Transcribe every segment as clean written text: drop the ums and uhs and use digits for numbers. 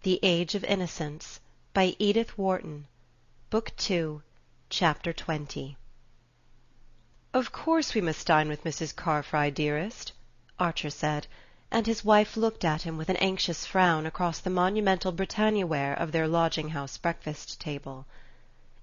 The Age of Innocence by Edith Wharton. Book 2, Chapter 20. "Of course we must dine with Mrs. Carfry, dearest," Archer said, and his wife looked at him with an anxious frown across the monumental Britannia-ware of their lodging-house breakfast-table.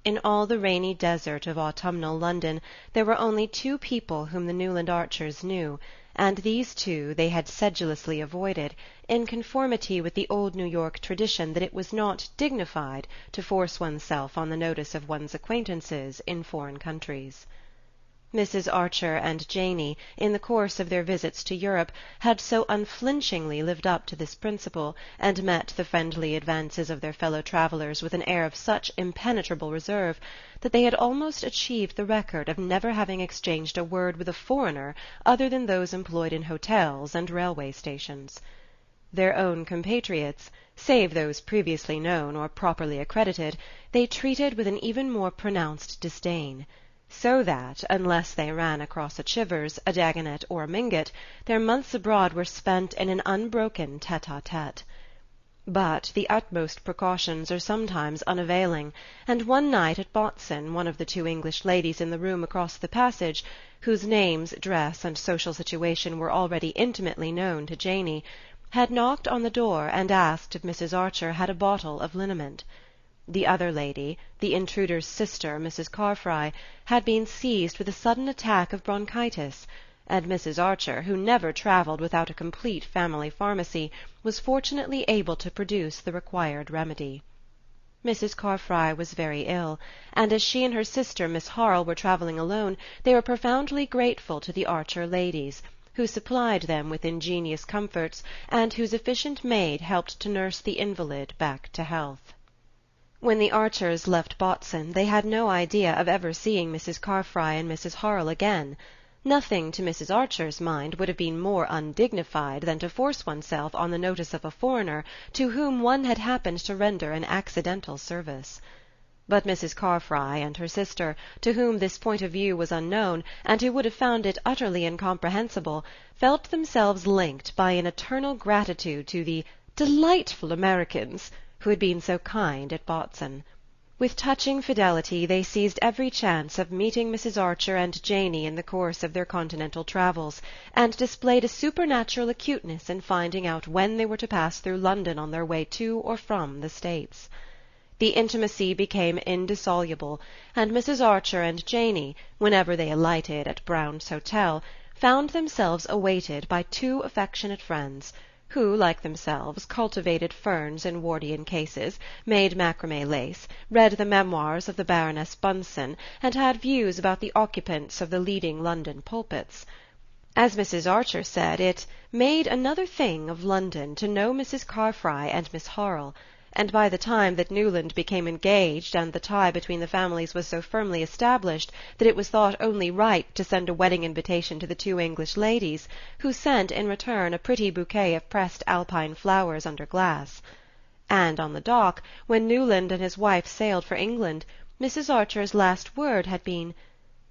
In all the rainy desert of autumnal London there were only two people whom the Newland Archers knew, and these two they had sedulously avoided, in conformity with the old New York tradition that it was not dignified to force oneself on the notice of one's acquaintances in foreign countries. Mrs. Archer and Janey, in the course of their visits to Europe, had so unflinchingly lived up to this principle, and met the friendly advances of their fellow-travellers with an air of such impenetrable reserve, that they had almost achieved the record of never having exchanged a word with a foreigner other than those employed in hotels and railway-stations. Their own compatriots, save those previously known or properly accredited, they treated with an even more pronounced disdain, so that, unless they ran across a Chivers, a Dagonet, or a Mingott, their months abroad were spent in an unbroken tete-a-tete. But the utmost precautions are sometimes unavailing, and one night at Botzen one of the two English ladies in the room across the passage, whose names, dress, and social situation were already intimately known to Janey, had knocked on the door and asked if Mrs. Archer had a bottle of liniment. The other lady, the intruder's sister, Mrs. Carfry, had been seized with a sudden attack of bronchitis, and Mrs. Archer, who never travelled without a complete family pharmacy, was fortunately able to produce the required remedy. Mrs. Carfry was very ill, and as she and her sister Miss Harle were travelling alone, they were profoundly grateful to the Archer ladies, who supplied them with ingenious comforts, and whose efficient maid helped to nurse the invalid back to health. When the Archers left Botzen they had no idea of ever seeing Mrs. Carfry and Mrs. Harle again. Nothing to Mrs. Archer's mind would have been more undignified than to force oneself on the notice of a foreigner to whom one had happened to render an accidental service. But Mrs. Carfry and her sister, to whom this point of view was unknown, and who would have found it utterly incomprehensible, felt themselves linked by an eternal gratitude to the "delightful Americans" who had been so kind at Botzen. With touching fidelity they seized every chance of meeting Mrs. Archer and Janey in the course of their continental travels, and displayed a supernatural acuteness in finding out when they were to pass through London on their way to or from the States. The intimacy became indissoluble, and Mrs. Archer and Janey, whenever they alighted at Brown's Hotel, found themselves awaited by two affectionate friends, who, like themselves, cultivated ferns in Wardian cases, made macramé lace, read the memoirs of the Baroness Bunsen, and had views about the occupants of the leading London pulpits. As Mrs. Archer said, it "made another thing of London to know Mrs. Carfry and Miss Harle," and by the time that Newland became engaged and the tie between the families was so firmly established that it was thought only right to send a wedding invitation to the two English ladies, who sent in return a pretty bouquet of pressed Alpine flowers under glass. And on the dock, when Newland and his wife sailed for England, Mrs. Archer's last word had been,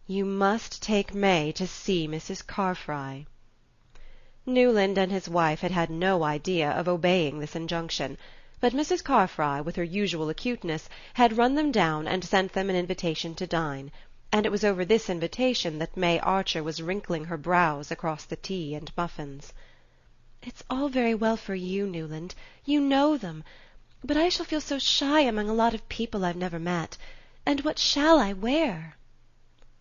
"You must take May to see Mrs. Carfry." Newland and his wife had had no idea of obeying this injunction, but Mrs. Carfry, with her usual acuteness, had run them down and sent them an invitation to dine, and it was over this invitation that May Archer was wrinkling her brows across the tea and muffins. "It's all very well for you, Newland. You know them. But I shall feel so shy among a lot of people I've never met. And what shall I wear?"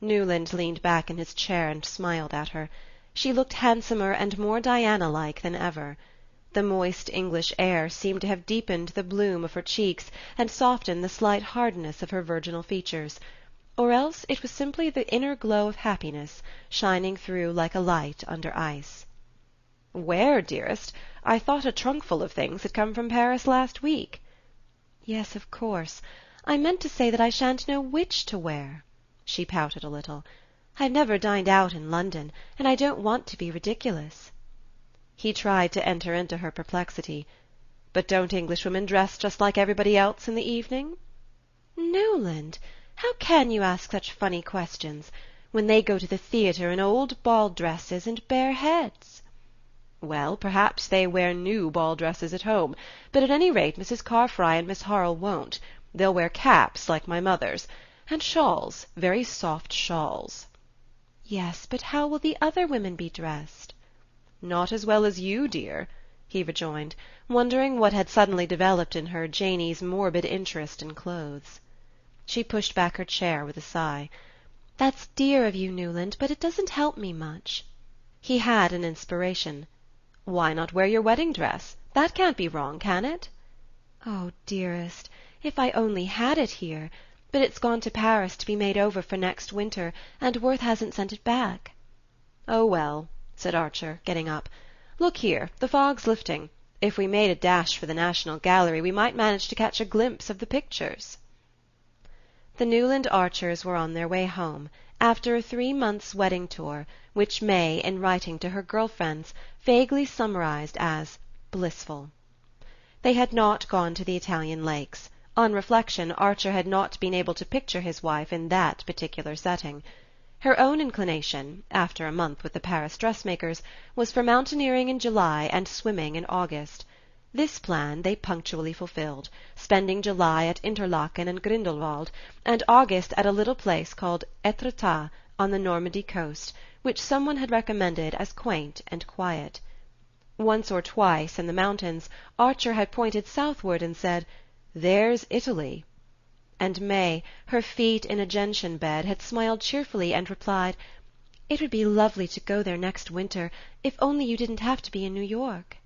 Newland leaned back in his chair and smiled at her. She looked handsomer and more Diana-like than ever. The moist English air seemed to have deepened the bloom of her cheeks and softened the slight hardness of her virginal features, or else it was simply the inner glow of happiness, shining through like a light under ice. "Where, dearest? I thought a trunkful of things had come from Paris last week." "Yes, of course. I meant to say that I shan't know which to wear." She pouted a little. "I've never dined out in London, and I don't want to be ridiculous." He tried to enter into her perplexity. "But don't Englishwomen dress just like everybody else in the evening?" "Newland, how can you ask such funny questions, when they go to the theatre in old ball dresses and bare heads?" Well, perhaps they wear new ball dresses at home, but at any rate Mrs. Carfry and Miss Harle won't. They'll wear caps like my mother's, and shawls, very soft shawls." "Yes, but how will the other women be dressed?" "Not as well as you, dear," he rejoined, wondering what had suddenly developed in her Janey's morbid interest in clothes. She pushed back her chair with a sigh. "That's dear of you, Newland, but it doesn't help me much." He had an inspiration. "Why not wear your wedding dress? That can't be wrong, can it?" "Oh, dearest, if I only had it here! But it's gone to Paris to be made over for next winter, and Worth hasn't sent it back." "Oh, well," said Archer, getting up. "Look here, the fog's lifting. If we made a dash for the National Gallery we might manage to catch a glimpse of the pictures." The Newland Archers were on their way home, after a 3 months' wedding tour, which May, in writing to her girl friends, vaguely summarized as blissful. They had not gone to the Italian lakes. On reflection, Archer had not been able to picture his wife in that particular setting. Her own inclination, after a month with the Paris dressmakers, was for mountaineering in July and swimming in August. This plan they punctually fulfilled, spending July at Interlaken and Grindelwald, and August at a little place called Étretat on the Normandy coast, which some one had recommended as quaint and quiet. Once or twice, in the mountains, Archer had pointed southward and said, "There's Italy." And May, her feet in a gentian bed, had smiled cheerfully and replied, "It would be lovely to go there next winter, if only you didn't have to be in New York."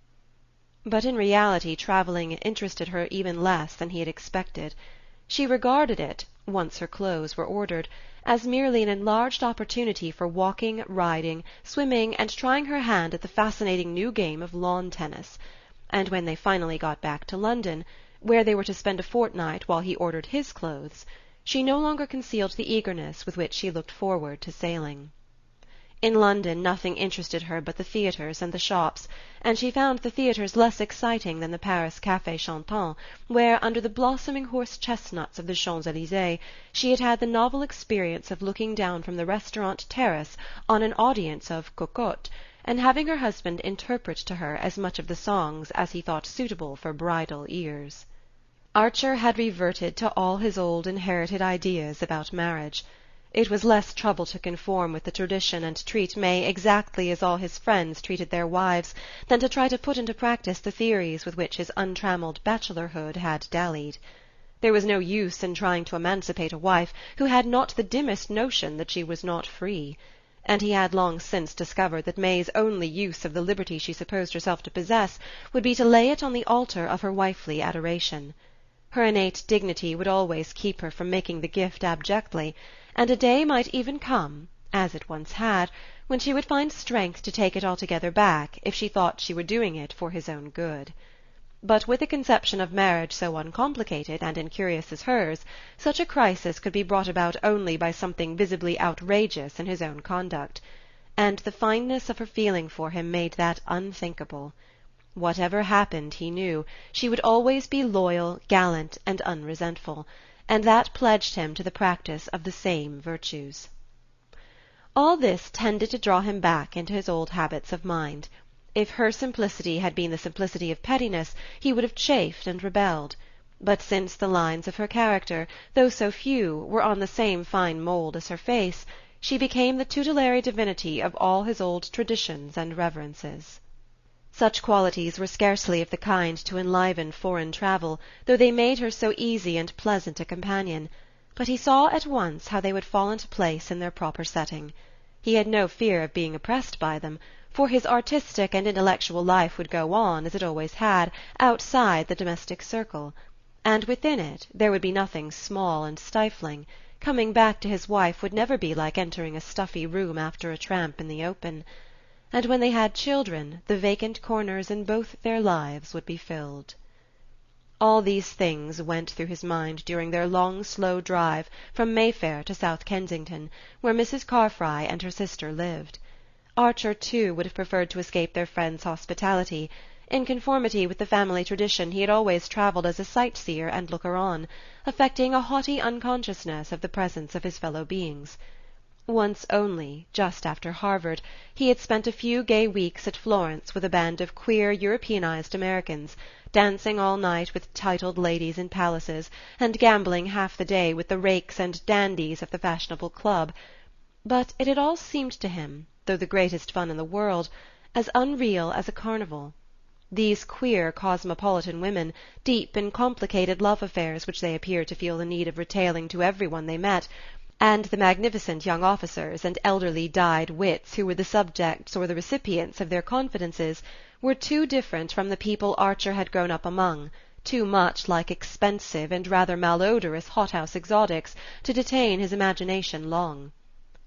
But in reality travelling interested her even less than he had expected. She regarded it, once her clothes were ordered, as merely an enlarged opportunity for walking, riding, swimming, and trying her hand at the fascinating new game of lawn tennis. And when they finally got back to London, where they were to spend a fortnight while he ordered his clothes, she no longer concealed the eagerness with which she looked forward to sailing. In London nothing interested her but the theatres and the shops, and she found the theatres less exciting than the Paris Café Chantant, where, under the blossoming horse-chestnuts of the Champs-Élysées, she had had the novel experience of looking down from the restaurant terrace on an audience of cocottes, and having her husband interpret to her as much of the songs as he thought suitable for bridal ears. Archer had reverted to all his old inherited ideas about marriage. It was less trouble to conform with the tradition and treat May exactly as all his friends treated their wives than to try to put into practice the theories with which his untrammelled bachelorhood had dallied. There was no use in trying to emancipate a wife who had not the dimmest notion that she was not free, and he had long since discovered that May's only use of the liberty she supposed herself to possess would be to lay it on the altar of her wifely adoration. Her innate dignity would always keep her from making the gift abjectly, and a day might even come, as it once had, when she would find strength to take it altogether back if she thought she were doing it for his own good. But with a conception of marriage so uncomplicated and incurious as hers, such a crisis could be brought about only by something visibly outrageous in his own conduct, and the fineness of her feeling for him made that unthinkable. Whatever happened, he knew, she would always be loyal, gallant, and unresentful, and that pledged him to the practice of the same virtues. All this tended to draw him back into his old habits of mind. If her simplicity had been the simplicity of pettiness, he would have chafed and rebelled. But since the lines of her character, though so few, were on the same fine mould as her face, she became the tutelary divinity of all his old traditions and reverences. Such qualities were scarcely of the kind to enliven foreign travel, though they made her so easy and pleasant a companion, but he saw at once how they would fall into place in their proper setting. He had no fear of being oppressed by them, for his artistic and intellectual life would go on, as it always had, outside the domestic circle, and within it there would be nothing small and stifling. Coming back to his wife would never be like entering a stuffy room after a tramp in the open. And when they had children, the vacant corners in both their lives would be filled. All these things went through his mind during their long slow drive from Mayfair to South Kensington, where Mrs. Carfry and her sister lived. Archer, too, would have preferred to escape their friends' hospitality. In conformity with the family tradition he had always travelled as a sight-seer and looker-on, affecting a haughty unconsciousness of the presence of his fellow-beings. Once only, just after Harvard, he had spent a few gay weeks at Florence with a band of queer Europeanized Americans, dancing all night with titled ladies in palaces, and gambling half the day with the rakes and dandies of the fashionable club; but it had all seemed to him, though the greatest fun in the world, as unreal as a carnival. These queer cosmopolitan women, deep in complicated love affairs which they appeared to feel the need of retailing to every one they met, and the magnificent young officers and elderly dyed wits who were the subjects or the recipients of their confidences, were too different from the people Archer had grown up among, too much like expensive and rather malodorous hothouse exotics, to detain his imagination long.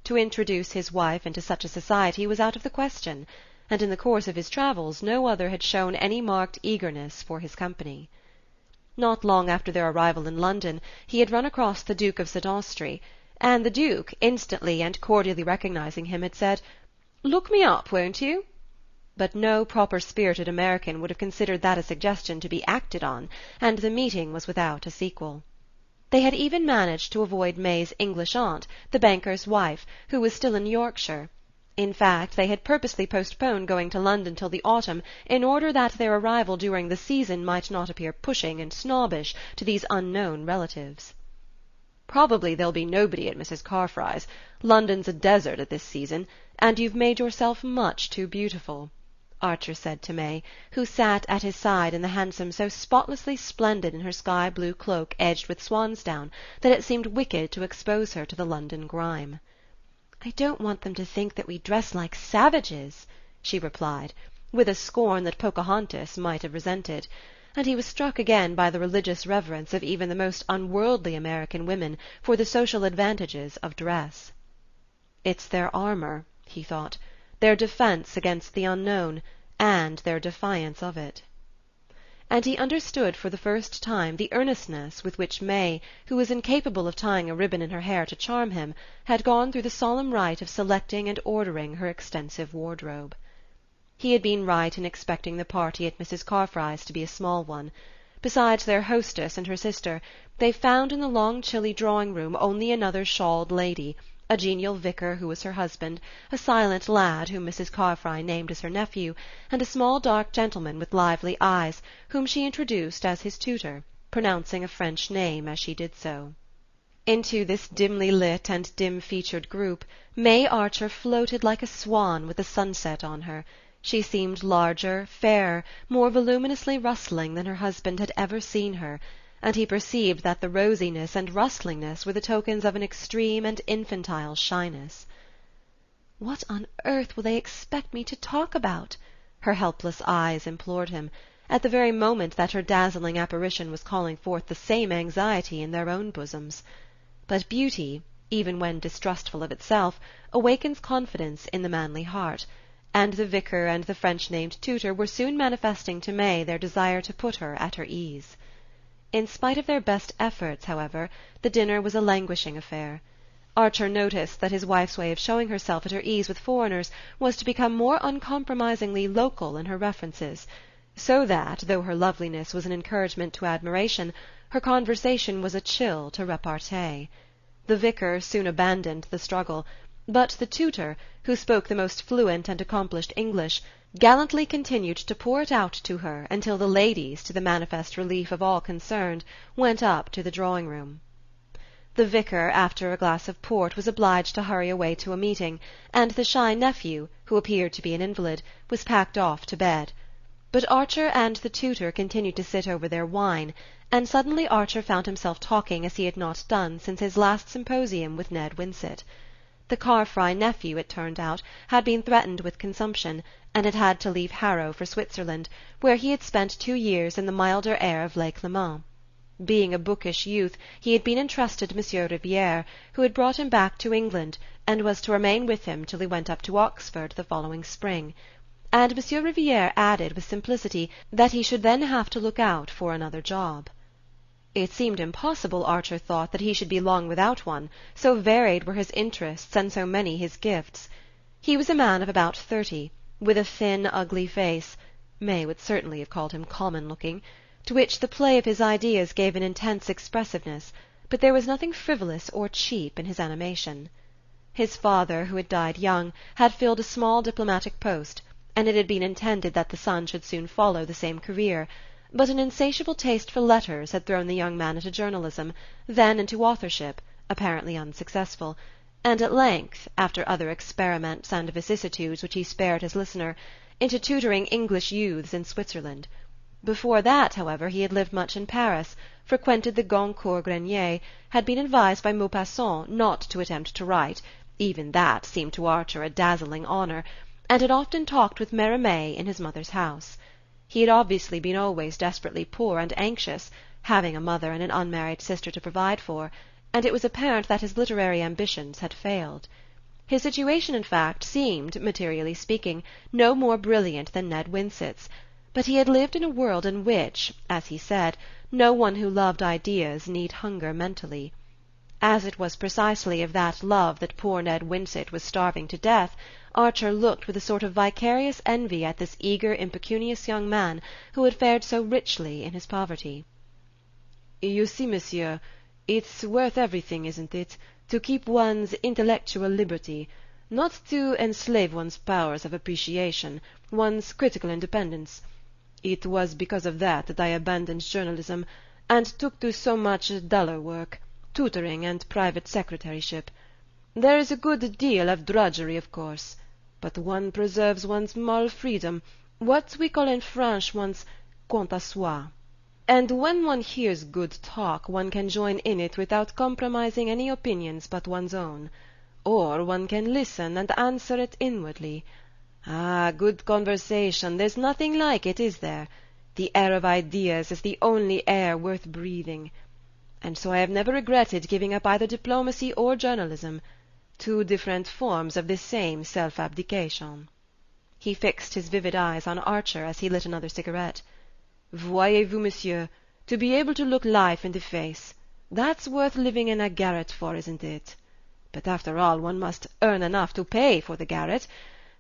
To introduce his wife into such a society was out of the question, and in the course of his travels no other had shown any marked eagerness for his company. Not long after their arrival in London he had run across the Duke of St. Austrey, and the Duke, instantly and cordially recognizing him, had said, "Look me up, won't you?" But no proper-spirited American would have considered that a suggestion to be acted on, and the meeting was without a sequel. They had even managed to avoid May's English aunt, the banker's wife, who was still in Yorkshire. In fact, they had purposely postponed going to London till the autumn in order that their arrival during the season might not appear pushing and snobbish to these unknown relatives. "Probably there'll be nobody at Mrs. Carfry's. London's a desert at this season, and you've made yourself much too beautiful," Archer said to May, who sat at his side in the hansom so spotlessly splendid in her sky-blue cloak edged with swansdown that it seemed wicked to expose her to the London grime. "I don't want them to think that we dress like savages," she replied, with a scorn that Pocahontas might have resented, and he was struck again by the religious reverence of even the most unworldly American women for the social advantages of dress. "It's their armour," he thought, "their defence against the unknown, and their defiance of it." And he understood for the first time the earnestness with which May, who was incapable of tying a ribbon in her hair to charm him, had gone through the solemn rite of selecting and ordering her extensive wardrobe. He had been right in expecting the party at Mrs. Carfry's to be a small one. Besides their hostess and her sister, they found in the long chilly drawing-room only another shawled lady, a genial vicar who was her husband, a silent lad whom Mrs. Carfry named as her nephew, and a small dark gentleman with lively eyes, whom she introduced as his tutor, pronouncing a French name as she did so. Into this dimly lit and dim-featured group May Archer floated like a swan with the sunset on her. She seemed larger, fairer, more voluminously rustling than her husband had ever seen her, and he perceived that the rosiness and rustlingness were the tokens of an extreme and infantile shyness. "What on earth will they expect me to talk about?" her helpless eyes implored him, at the very moment that her dazzling apparition was calling forth the same anxiety in their own bosoms. But beauty, even when distrustful of itself, awakens confidence in the manly heart, and the vicar and the French-named tutor were soon manifesting to May their desire to put her at her ease. In spite of their best efforts, however, the dinner was a languishing affair. Archer noticed that his wife's way of showing herself at her ease with foreigners was to become more uncompromisingly local in her references, so that, though her loveliness was an encouragement to admiration, her conversation was a chill to repartee. The vicar soon abandoned the struggle, but the tutor, who spoke the most fluent and accomplished English, gallantly continued to pour it out to her until the ladies, to the manifest relief of all concerned, went up to the drawing-room. The vicar, after a glass of port, was obliged to hurry away to a meeting, and the shy nephew, who appeared to be an invalid, was packed off to bed. But Archer and the tutor continued to sit over their wine, and suddenly Archer found himself talking as he had not done since his last symposium with Ned Winsett. The Carfry nephew, it turned out, had been threatened with consumption, and had had to leave Harrow for Switzerland, where he had spent 2 years in the milder air of Lake Leman. Being a bookish youth, he had been entrusted to Monsieur Riviere, who had brought him back to England, and was to remain with him till he went up to Oxford the following spring. And Monsieur Riviere added with simplicity that he should then have to look out for another job. It seemed impossible, Archer thought, that he should be long without one, so varied were his interests and so many his gifts. He was a man of about 30, with a thin, ugly face, May would certainly have called him common-looking, to which the play of his ideas gave an intense expressiveness, but there was nothing frivolous or cheap in his animation. His father, who had died young, had filled a small diplomatic post, and it had been intended that the son should soon follow the same career, but an insatiable taste for letters had thrown the young man into journalism, then into authorship, apparently unsuccessful, and at length, after other experiments and vicissitudes which he spared his listener, into tutoring English youths in Switzerland. Before that, however, he had lived much in Paris, frequented the Goncourt Grenier, had been advised by Maupassant not to attempt to write, even that seemed to Archer a dazzling honour, and had often talked with Mérimée in his mother's house. He had obviously been always desperately poor and anxious, having a mother and an unmarried sister to provide for, and it was apparent that his literary ambitions had failed. His situation, in fact, seemed, materially speaking, no more brilliant than Ned Winsett's, but he had lived in a world in which, as he said, no one who loved ideas need hunger mentally. As it was precisely of that love that poor Ned Winsett was starving to death, Archer looked with a sort of vicarious envy at this eager, impecunious young man who had fared so richly in his poverty. "You see, monsieur, it's worth everything, isn't it, to keep one's intellectual liberty, not to enslave one's powers of appreciation, one's critical independence. It was because of that I abandoned journalism, and took to so much duller work, tutoring and private secretaryship. There is a good deal of drudgery, of course, but one preserves one's moral freedom, what we call in French one's quant à soi. And when one hears good talk, one can join in it without compromising any opinions but one's own. Or one can listen and answer it inwardly. Ah, good conversation, there's nothing like it, is there? The air of ideas is the only air worth breathing. And so I have never regretted giving up either diplomacy or journalism, two different forms of the same self-abdication." He fixed his vivid eyes on Archer as he lit another cigarette. "Voyez-vous, monsieur, to be able to look life in the face, that's worth living in a garret for, isn't it? But after all, one must earn enough to pay for the garret,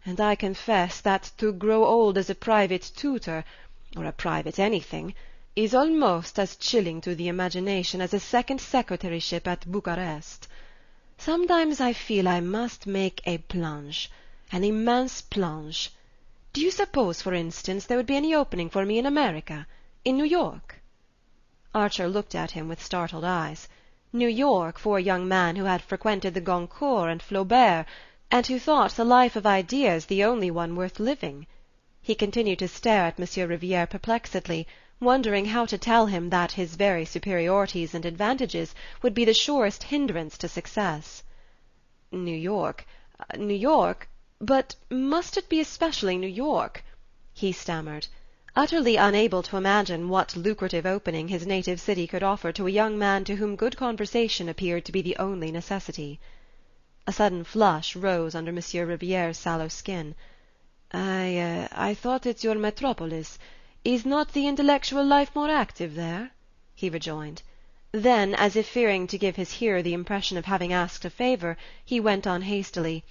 and I confess that to grow old as a private tutor, or a private anything, is almost as chilling to the imagination as a second secretaryship at Bucharest. Sometimes I feel I must make a plunge, an immense plunge. Do you suppose, for instance, there would be any opening for me in America, in New York?" Archer looked at him with startled eyes. New York, for a young man who had frequented the Goncourt and Flaubert, and who thought the life of ideas the only one worth living. He continued to stare at Monsieur Riviere perplexedly, wondering how to tell him that his very superiorities and advantages would be the surest hindrance to success. New York, but must it be especially New York?" he stammered, utterly unable to imagine what lucrative opening his native city could offer to a young man to whom good conversation appeared to be the only necessity. A sudden flush rose under Monsieur Riviere's sallow skin. I thought it your metropolis. Is not the intellectual life more active there?" he rejoined. Then, as if fearing to give his hearer the impression of having asked a favour, he went on hastily.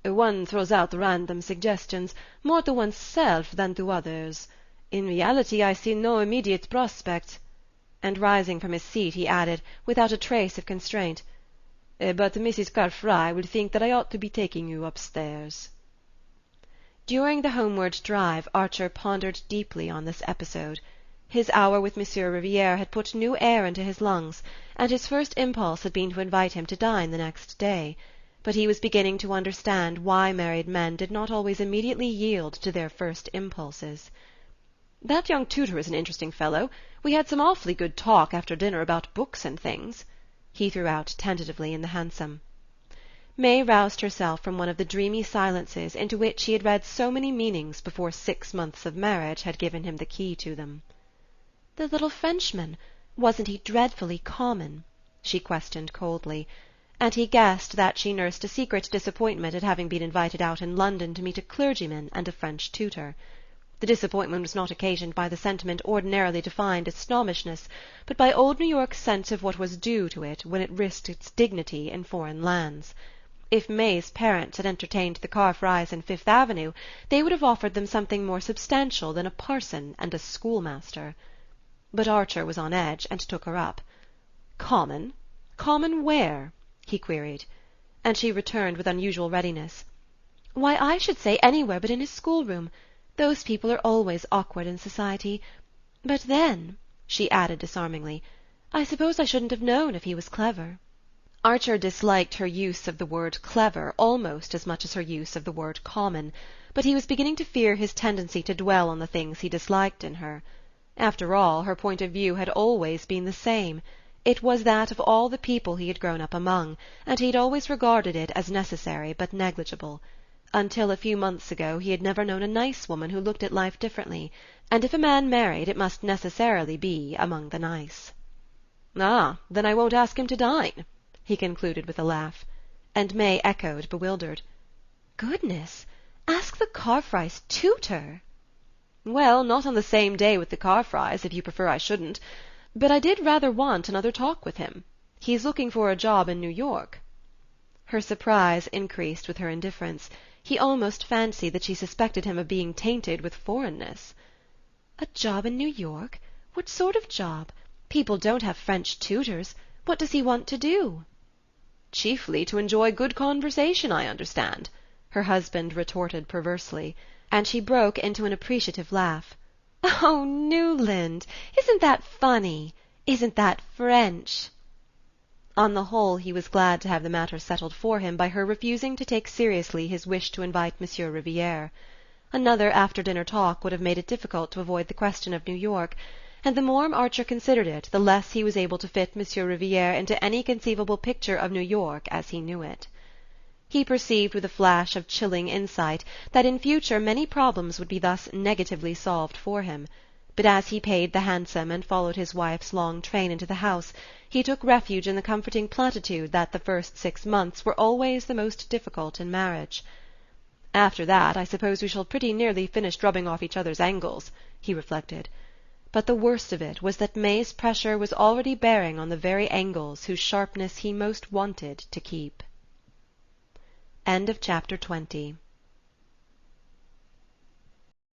"One throws out random suggestions, more to one's self than to others. In reality I see no immediate prospect." And rising from his seat he added, without a trace of constraint, "But Mrs. Carfry will think that I ought to be taking you upstairs." During the homeward drive Archer pondered deeply on this episode. His hour with Monsieur Riviere had put new air into his lungs, and his first impulse had been to invite him to dine the next day. But he was beginning to understand why married men did not always immediately yield to their first impulses. "That young tutor is an interesting fellow. We had some awfully good talk after dinner about books and things," he threw out tentatively in the hansom. May roused herself from one of the dreamy silences into which he had read so many meanings before 6 months of marriage had given him the key to them. "The little Frenchman, wasn't he dreadfully common?" she questioned coldly, and he guessed that she nursed a secret disappointment at having been invited out in London to meet a clergyman and a French tutor. The disappointment was not occasioned by the sentiment ordinarily defined as snobbishness, but by old New York's sense of what was due to it when it risked its dignity in foreign lands. If May's parents had entertained the Carfrys in Fifth Avenue, they would have offered them something more substantial than a parson and a schoolmaster. But Archer was on edge, and took her up. "Common? Common where?" he queried. and she returned with unusual readiness. "Why, I should say anywhere but in his schoolroom. Those people are always awkward in society. But then," she added disarmingly, "I suppose I shouldn't have known if he was clever." Archer disliked her use of the word clever almost as much as her use of the word common, but he was beginning to fear his tendency to dwell on the things he disliked in her. After all, her point of view had always been the same. It was that of all the people he had grown up among, and he had always regarded it as necessary but negligible. Until a few months ago he had never known a nice woman who looked at life differently, and if a man married it must necessarily be among the nice. "Ah, then I won't ask him to dine," he concluded with a laugh. And May echoed, bewildered, "Goodness! Ask the Carfrys' tutor!" "Well, not on the same day with the Carfrys, if you prefer I shouldn't. But I did rather want another talk with him. He's looking for a job in New York." Her surprise increased with her indifference. He almost fancied that she suspected him of being tainted with foreignness. "A job in New York? What sort of job? People don't have French tutors. What does he want to do?" "Chiefly to enjoy good conversation, I understand," her husband retorted perversely, and she broke into an appreciative laugh. "Oh, Newland! Isn't that funny? Isn't that French?" On the whole he was glad to have the matter settled for him by her refusing to take seriously his wish to invite Monsieur Riviere. Another after-dinner talk would have made it difficult to avoid the question of New York, and the more Archer considered it the less he was able to fit Monsieur Riviere into any conceivable picture of New York as he knew it. He perceived with a flash of chilling insight that in future many problems would be thus negatively solved for him, but as he paid the hansom and followed his wife's long train into the house he took refuge in the comforting platitude that the first 6 months were always the most difficult in marriage. "After that I suppose we shall pretty nearly finish rubbing off each other's angles," he reflected. But the worst of it was that May's pressure was already bearing on the very angles whose sharpness he most wanted to keep. Chapter 20